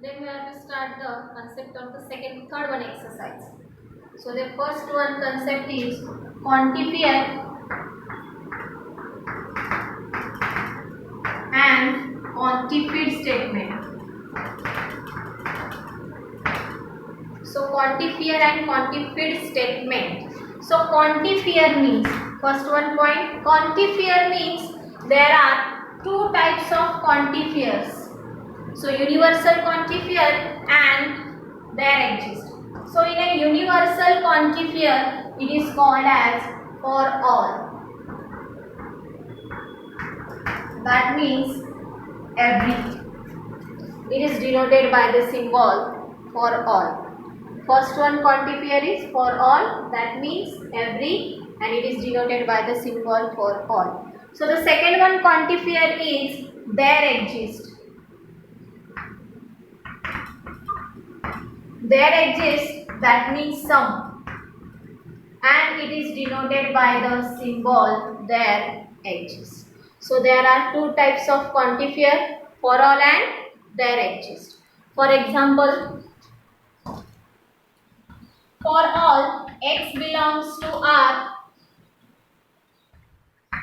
Then we have to start the concept of the third one exercise. So the first one concept is quantifier and quantified statement. So quantifier and quantified statement. So quantifier means, first one point, quantifier means there are two types of quantifiers. So universal quantifier and there exist. So in a universal quantifier, it is called as for all. That means every. It is denoted by the symbol for all. First one quantifier is for all, that means every, and it is denoted by the symbol for all. So the second one quantifier is there exist. There exists, that means some, and it is denoted by the symbol there exists. So there are two types of quantifier, for all and there exist. For example, for all x belongs to R,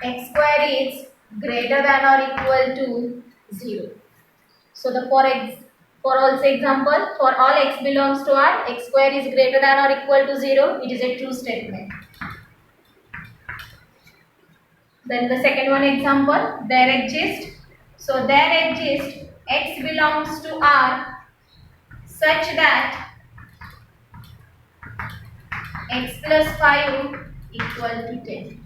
x square is greater than or equal to 0. So the for all example, for all x belongs to R, x square is greater than or equal to 0, it is a true statement. Then the second one example, there exists. So there exists, x belongs to R such that x plus 5 equal to 10.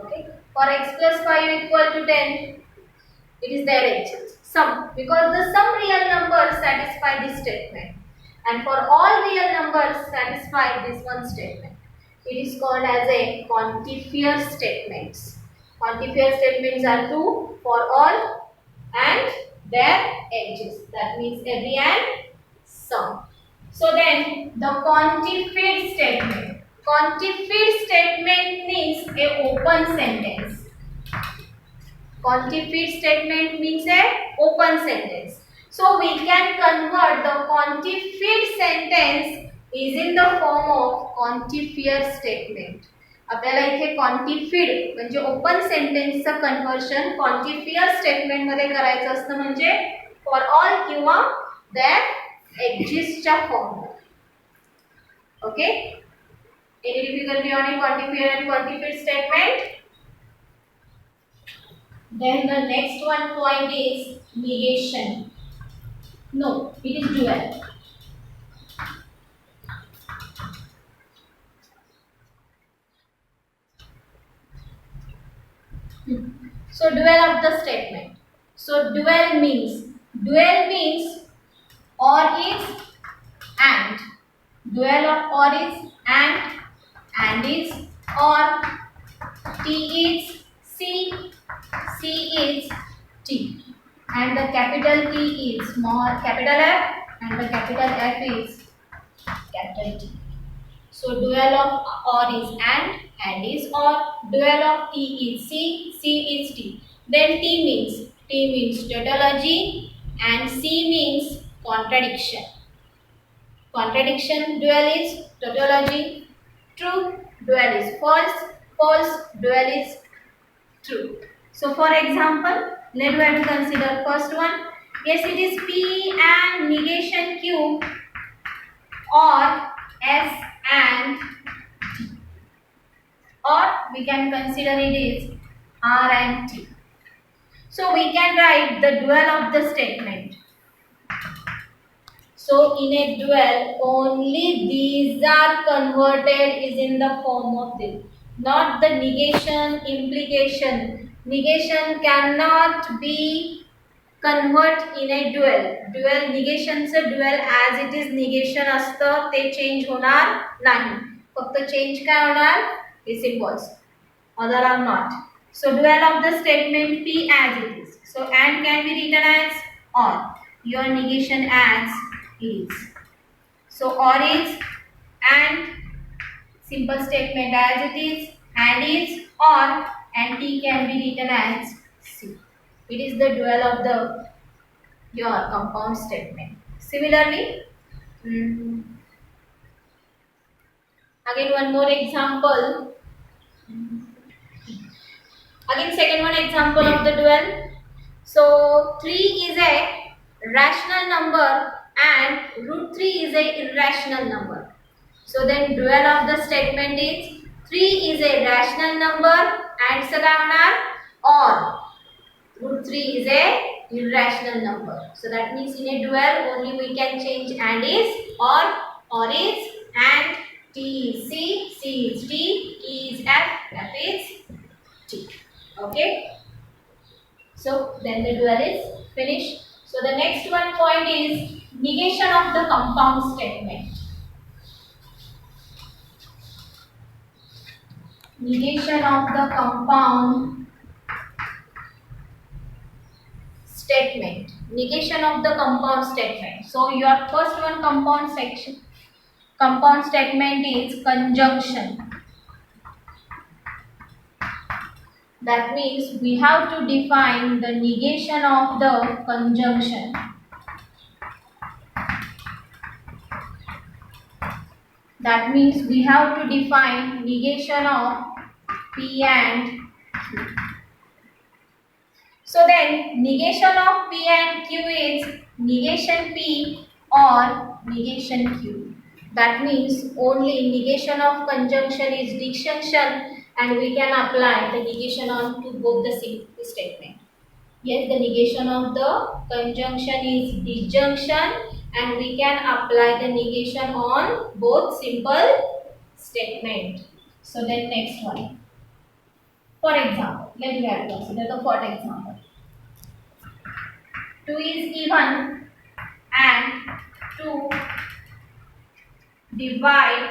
Okay, for x plus 5 equal to 10, it is there exists. Sum, because the some real numbers satisfy this statement, and for all real numbers satisfy this one statement. It is called as a quantifier statements. Quantifier statements are two, for all and there exists. That means every and some. So then the quantified statement. Quantified statement means a open sentence. Quantified statement means a open sentence. So we can convert the quantified sentence is in the form of quantifier statement. आपल्याला इथे quantified म्हणजे open सेंटेन्सचं conversion quantifier statement मध्ये करायचं असतं, म्हणजे for all किंवा there एक्झिस्टच्या form. Okay, any difficulty on quantifier and quantified statement? Then the next one point is negation. No, it is dual. So dual of the statement. So dual means or is and. Dual of or is and is or, T is C, C is T, and the capital T is small capital F and the capital F is capital T. So dual of or is and is or, dual of T is C, C is T. Then T means tautology and C means contradiction. Contradiction dual is tautology, true dual is false, false dual is true. So for example, let us have to consider first one. Yes, it is P and negation Q, or S and T, or we can consider it is R and T. So we can write the dual of the statement. So in a dual, only these are converted is in the form of this, not the negation, implication. Negation cannot be convert in a dual. Dual negation से dual as it is negation असतं, ते change होणार नाही. फक्त change काय होणार? हे symbols. Other are not. So dual of the statement P as it is. So and can be written as or. Your negation as is. So or is and, simple statement as it is, and is or, and T can be written as C. It is the dual of the your compound statement. Similarly, again one more example. Again second one example of the dual. So 3 is a rational number and root 3 is a irrational number. So then dual of the statement is 3 is a rational number and Saganar, or root 3 is a irrational number. So that means in a dual only we can change and is, or is, and T is C, C is D, E is F, F is T. Okay. So then the dual is finished. So the next one point is negation of the compound statement. Negation of the compound statement. Negation of the compound statement. So your first one compound statement is conjunction. That means we have to define the negation of the conjunction. That means we have to define negation of P and Q. So then negation of P and Q is negation P or negation Q. That means only negation of conjunction is disjunction, and we can apply the negation on to both the statement. Yes, the negation of the conjunction is disjunction, and we can apply the negation on both simple statement. So then next one. For example, let me consider the fourth example. 2 is even and 2 divide.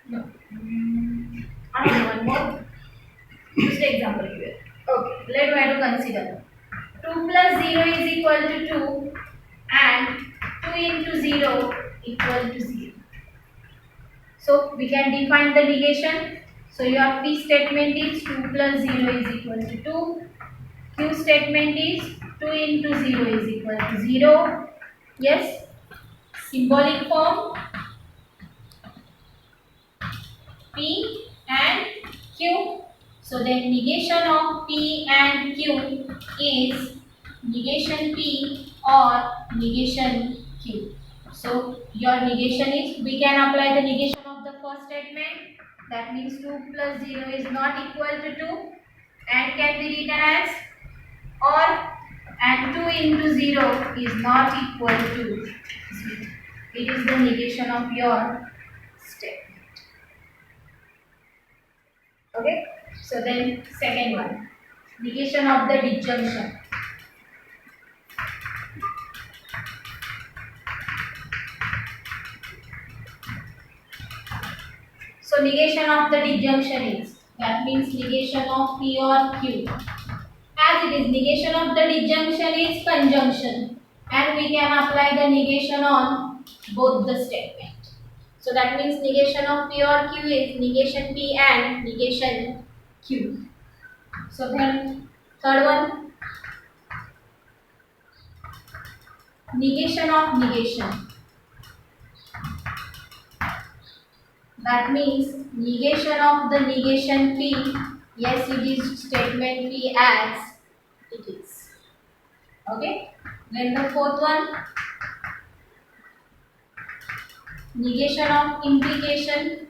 No. One more. Just example here. Okay, let me consider. 2 plus 0 is equal to 2 and 2 into 0 equal to 0. So we can define the negation. So your P statement is 2 plus 0 is equal to 2. Q statement is 2 into 0 is equal to 0. Yes, symbolic form P and Q. So then negation of P and Q is negation P or negation Q. So your negation is, we can apply the negation of the first statement. That means 2 plus 0 is not equal to 2 and can be written as, or, and 2 into 0 is not equal to 0. It is the negation of your statement. Okay. So then second one, negation of the disjunction. So negation of the disjunction is, that means negation of P or Q. As it is, negation of the disjunction is conjunction, and we can apply the negation on both the statement. So that means negation of P or Q is negation P and negation Q. So then third one, negation of negation. That means negation of the negation P. Yes, it is statement P as it is. Okay. Then the fourth one, negation of implication.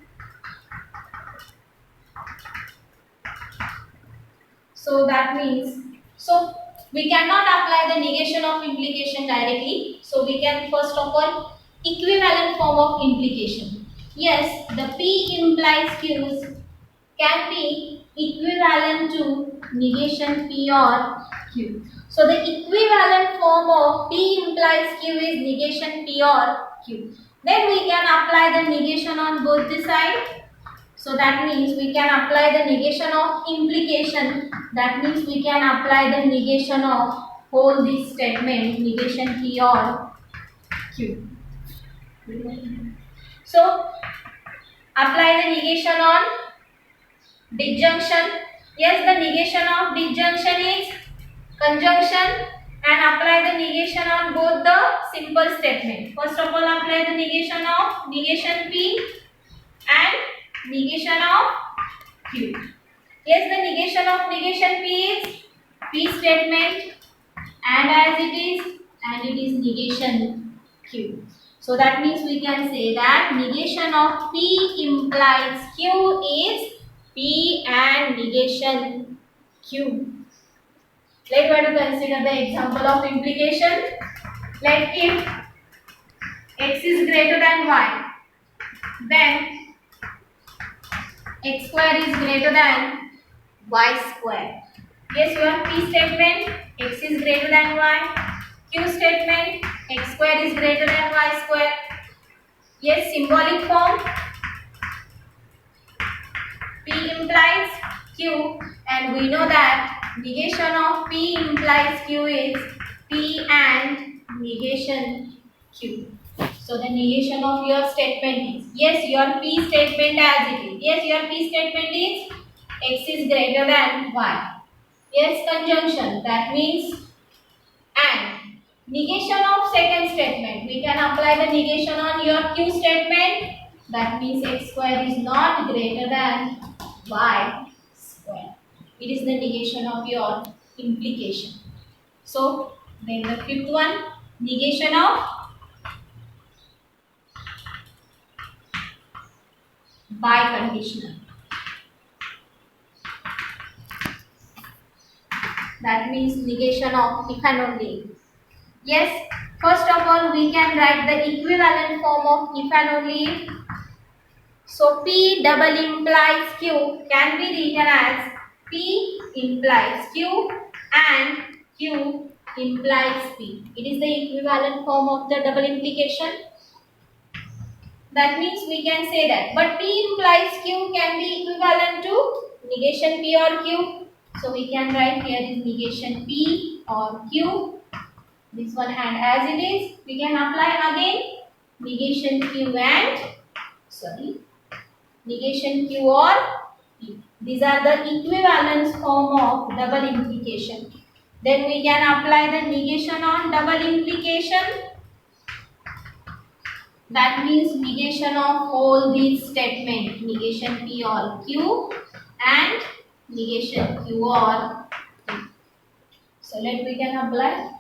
So that means, so we cannot apply the negation of implication directly. So we can first of all equivalent form of implication. Yes, the P implies Q's can be equivalent to negation P or Q. So the equivalent form of P implies Q is negation P or Q. Then we can apply the negation on both the sides. So that means we can apply the negation of implication. That means we can apply the negation of whole this statement, negation P or Q. So apply the negation on disjunction. Yes, the negation of disjunction is conjunction, and simple statement. First of all, apply the negation of negation P and negation of Q. Yes, the negation of negation P is P statement and as it is, and it is negation Q. So that means we can say that negation of P implies Q is P and negation Q. Let us consider the example of implication. Like if x is greater than y, then x square is greater than y square. Yes, your P statement, x is greater than y. Q statement, x square is greater than y square. Yes, symbolic form, P implies Q, and we know that negation of P implies Q is P and negation Q. So the negation of your statement is, yes, your P statement as it is. Yes, your P statement is x is greater than y. Yes, conjunction, that means and. Negation of second statement, we can apply the negation on your Q statement. That means x square is not greater than y square. It is the negation of your implication. So then the fifth one, negation of biconditional. That means negation of if and only. Yes, first of all we can write the equivalent form of if and only if. So P double implies Q can be written as P implies Q and Q implies P. It is the equivalent form of the double implication. That means we can say that. But P implies Q can be equivalent to negation P or Q. So we can write here is negation P or Q. This one, and as it is, we can apply again negation Q and negation Q or P. These are the equivalence form of double implication. Then we can apply the negation on double implication. That means negation of all these statements, negation P or Q and negation Q or P. So we can apply.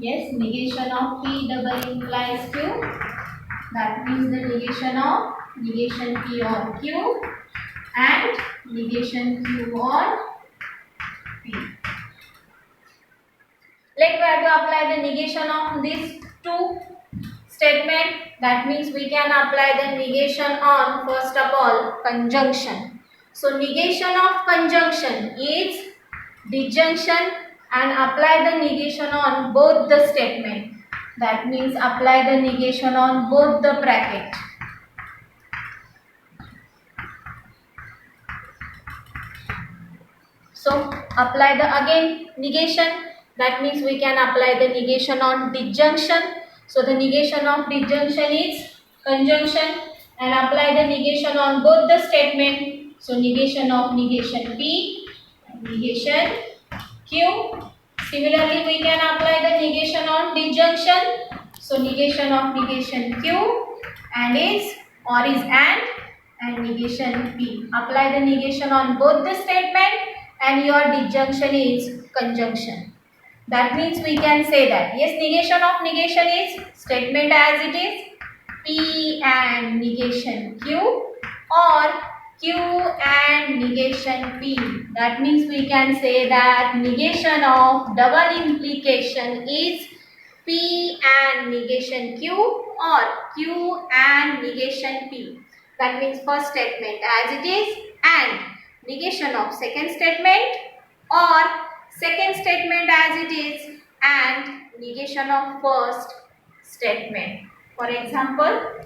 Yes, negation of P double implies Q. That means the negation of negation P or Q and negation Q or P. Let us apply the negation of these two statements. That means we can apply the negation on first of all conjunction. So negation of conjunction is disjunction and apply the negation on both the statement. That means apply the negation on both the bracket. So apply the again negation. That means we can apply the negation on disjunction. So the negation of disjunction is conjunction and apply the negation on both the statement. So negation of negation P and negation Q. Similarly, we can apply the negation on disjunction. So negation of negation Q and is or is and negation P. Apply the negation on both the statement and your disjunction is conjunction. That means we can say that yes, negation of negation is statement as it is P and negation Q or Q and negation P. That means we can say that negation of double implication is P and negation Q or Q and negation P. That means first statement as it is and negation of second statement or second statement as it is and negation of first statement. For example,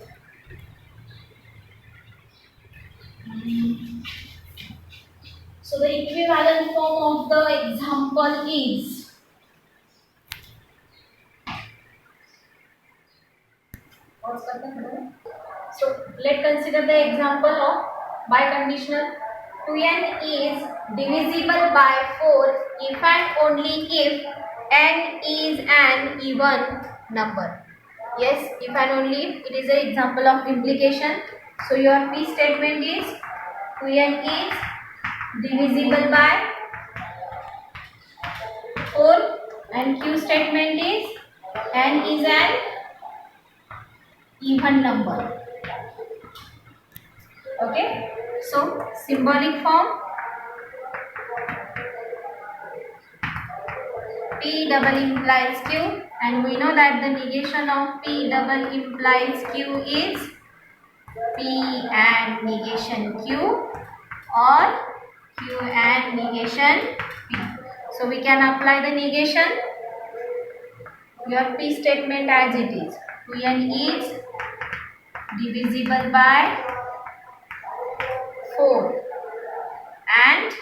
so the equivalent form of the example is so let's consider the example of biconditional. 2n is divisible by 4 if and only if n is an even number. Yes, if and only if it is an example of implication. So your P statement is 2n is divisible by 4 and Q statement is n is an even number. Okay, so symbolic form P double implies Q, and we know that the negation of P double implies Q is P and negation Q or Q and negation P. So we can apply the negation. Your P statement as it is. 2n is divisible by 4 and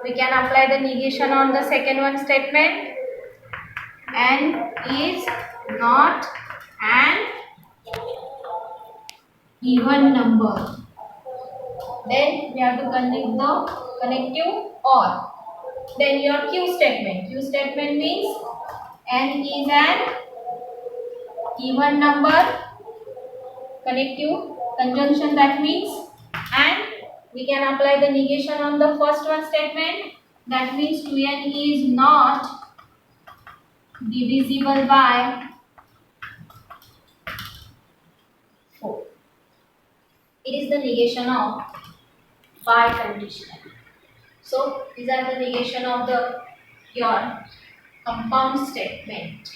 we can apply the negation on the second one statement. N is not an even number. Then we have to connect the connective or. Then your Q statement. Q statement means n is an even number. Connective conjunction, that means, and we can apply the negation on the first one statement. That means 2n is not divisible by 4. It is the negation of biconditional. So these are the negation of the your compound statement.